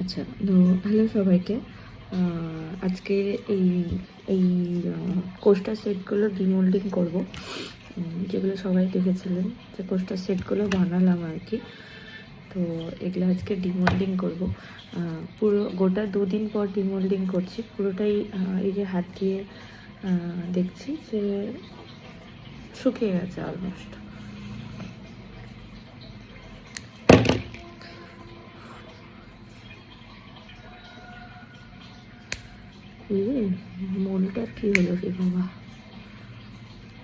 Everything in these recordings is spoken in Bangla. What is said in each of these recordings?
আচ্ছা, তো হ্যালো সবাইকে। আজকে এই এই কোস্টার সেটগুলো ডিমোল্ডিং করব, যেগুলো সবাই দেখেছিলেন যে কোস্টার সেটগুলো বানালাম আর কি। তো এগুলো আজকে ডিমোল্ডিং করব। পুরো গোটা 2 দিন পর ডিমোল্ডিং করছি পুরোটাই। এই যে হাত দিয়ে দেখছি যে শুকিয়ে গেছে অলমোস্ট। মোলটার কি হলো রে বাবা?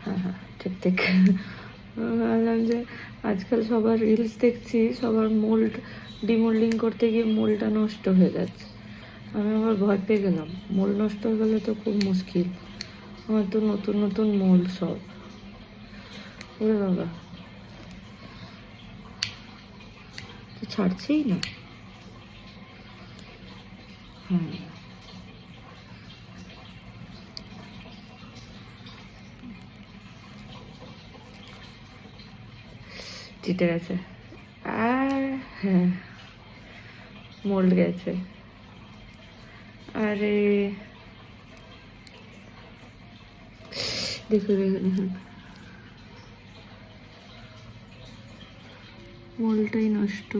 হ্যাঁ হ্যাঁ, ঠিক ঠিক। ভাবলাম যে আজকাল সবার রিলস দেখছি, সবার মোল্ড ডিমোল্ডিং করতে গিয়ে মোলটা নষ্ট হয়ে যাচ্ছে। আমি আবার ভয় পেয়ে গেলাম, মোল নষ্ট হয়ে গেলে তো খুব মুশকিল। আমার তো নতুন নতুন মোল সব। ওরে বাবা, তো ছাড়ছেই না। হ্যাঁ, জিতে গেছে। আর হ্যাঁ, মোল্ড গেছে। আরে দেখো দেখো দেখুন, মোলটাই নষ্ট।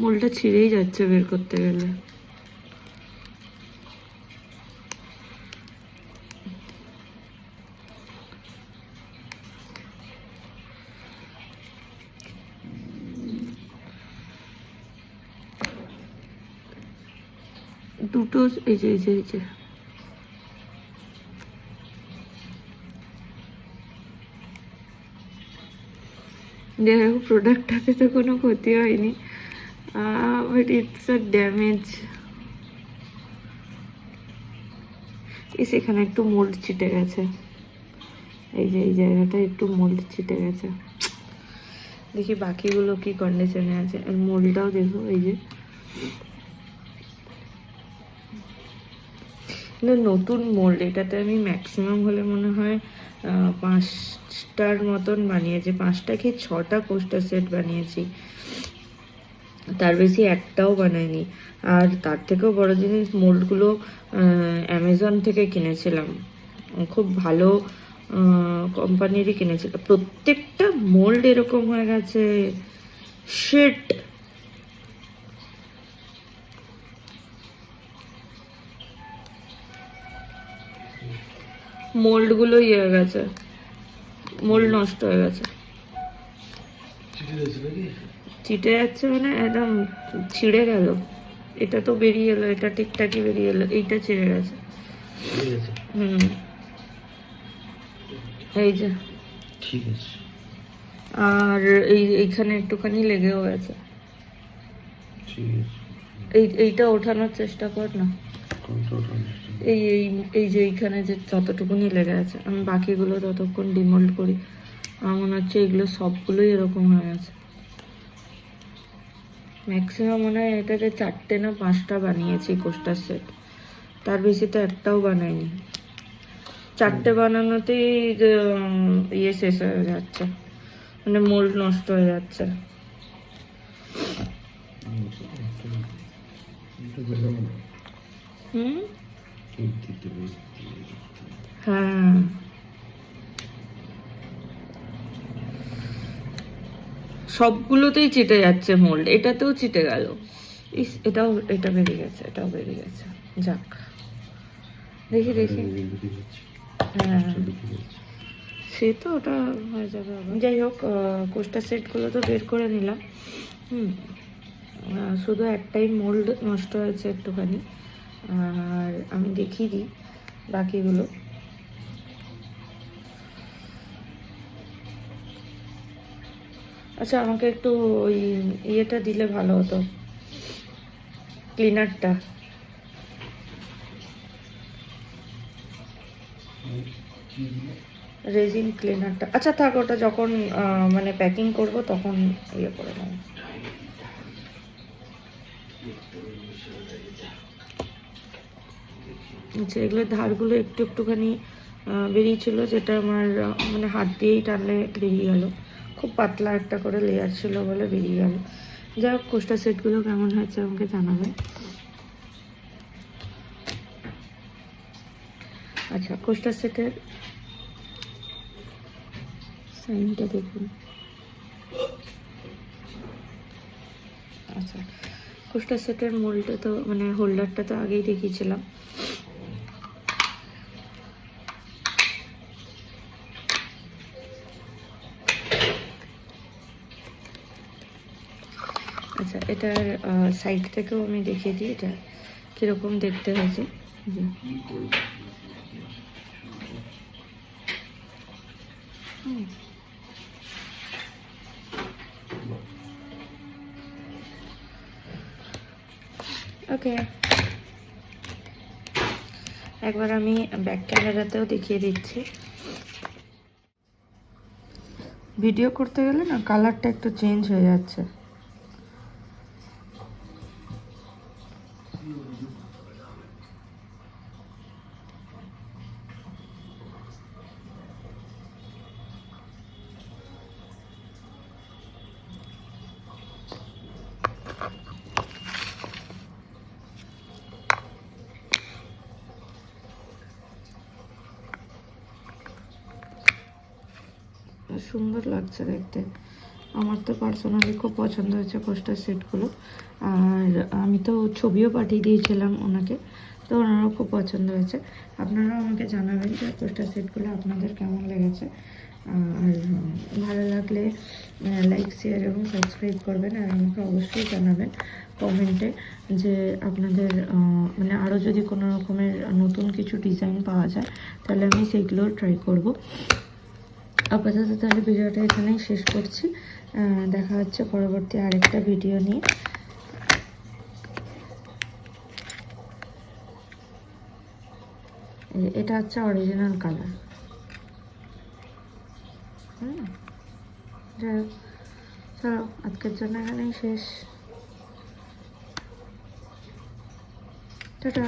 মোলটা ছিঁড়েই যাচ্ছে বের করতে গেলে। দুটো এই যে এই যে এই যে দেখো, প্রোডাক্টটাতে তো কোনো ক্ষতি হয়নি, বাট ইটস আ ড্যামেজ। এখানে একটু মোল্ড ছিটে গেছে, এই যে এই জায়গাটা একটু মোল্ড ছিটে গেছে। দেখি বাকিগুলো কি কন্ডিশনে আছে। আর মোল্ডটাও দেখো, এই যে নতুন মোল্ড। এটাতে আমি ম্যাক্সিমাম হলে মনে হয় 5টার মতন বানিয়েছি, 5টা কি 6টা কোস্টার সেট বানিয়েছি, তার বেশি একটাও বানাইনি। আর তার থেকেও বড় জিনিস, মোল্ডগুলো অ্যামাজন থেকে কিনেছিলাম, খুব ভালো কোম্পানিরই কিনেছিলাম। প্রত্যেকটা মোল্ড এরকম হয়ে গেছে, শিট। মোল্ডগুলো ইয়ে হয়ে গেছে, মোল্ড নষ্ট হয়ে গেছে। চিটে যাচ্ছে মানে একদম ছিঁড়ে গেল। এটা তো বেরিয়ে এলো, এটা ঠিকঠাকই বেরিয়ে এলো, এইটা ছিঁড়ে গেছে। হুম, এই যে ঠিক আছে। আর এইখানে একটুখানি লেগেও গেছে। এইটা ওঠানোর চেষ্টা কর না। এই এই এই যে এইখানে যে যতটুকুনি লেগে আছে, আমি বাকিগুলো ততক্ষণ ডিমোল্ড করি। আমার মনে হচ্ছে এগুলো সবগুলোই এরকম হয়ে গেছে। ম্যাক্সিমাম মনে হয় এটাকে 4টে না 5টা বানিয়েছি কোস্টার সেট, তার বেশি তো একটাও বানাইনি। 4টে বানানোতেই ইয়ে শেষ হয়ে যাচ্ছে, মানে মোল্ড নষ্ট হয়ে যাচ্ছে। হুম, হ্যাঁ, সবগুলোতেই চিটে যাচ্ছে মোল্ড, এটাতেও চিটে গেল। এটা বেরিয়ে গেছে, এটাও বেরিয়ে গেছে। যাক, দেখি দেখি। হ্যাঁ, সে তো ওটা হয়ে যাবে আবার। যাই হোক, কোস্টার সেটগুলো তো বের করে নিলাম। শুধু একটাই মোল্ড নষ্ট হয়েছে একটুখানি, আর আমি দেখিয়ে দিই বাকিগুলো। আচ্ছা, আমাকে একটু ওই ইয়েটা দিলে ভালো হতো, ক্লিনারটা। রেজিন ক্লিনারটা। আচ্ছা থাক, ওটা যখন মানে প্যাকিং করব তখন ইয়ে করে নেব। আচ্ছা, এগুলোর ধারগুলো একটুখানি বেরিয়েছিল, যেটা আমার মানে হাত দিয়েই টানলে বেরিয়ে গেল। খুব পাতলা একটা করে লেয়ার ছিল বলে বেরিয়ে গেল। যাই হোক, কোস্টা সেটগুলো কেমন হয়েছে আমাকে জানাবেন। আচ্ছা, কোস্টা সেটের সাইনটা দেখুন। আচ্ছা, কোস্টা সেটের মোল্ডটা তো মানে হোল্ডারটা তো আগেই দেখিয়েছিলাম। আচ্ছা, এটার সাইড থেকেও আমি দেখিয়ে দিই এটা কিরকম দেখতে হয়েছে। ওকে, একবার আমি ব্যাক ক্যামেরাতেও দেখিয়ে দিচ্ছি। ভিডিও করতে গেলে না কালারটা একটু চেঞ্জ হয়ে যাচ্ছে। সুন্দর লাগছে দেখতে। আমার তো পার্সোনালি খুব পছন্দ হয়েছে কোস্টার সেটগুলো। আর আমি তো ছবিও পাঠিয়ে দিয়েছিলাম ওনাকে, তো ওনারও খুব পছন্দ হয়েছে। আপনারাও আমাকে জানাবেন যে কোস্টার সেটগুলো আপনাদের কেমন লেগেছে। আর ভালো লাগলে লাইক, শেয়ার এবং সাবস্ক্রাইব করবেন। আর আমাকে অবশ্যই জানাবেন কমেন্টে যে আপনাদের মানে আরও যদি কোনো রকমের নতুন কিছু ডিজাইন পাওয়া যায় তাহলে আমি সেইগুলোও ট্রাই করব। আপাতত তাহলে ভিডিওটা এখানেই শেষ করছি। দেখা হচ্ছে পরবর্তী আরেকটা ভিডিও নিয়ে। এটা হচ্ছে অরিজিনাল কালার। যাই হোক, চলো আজকের জন্য এখানেই শেষ। টাটা।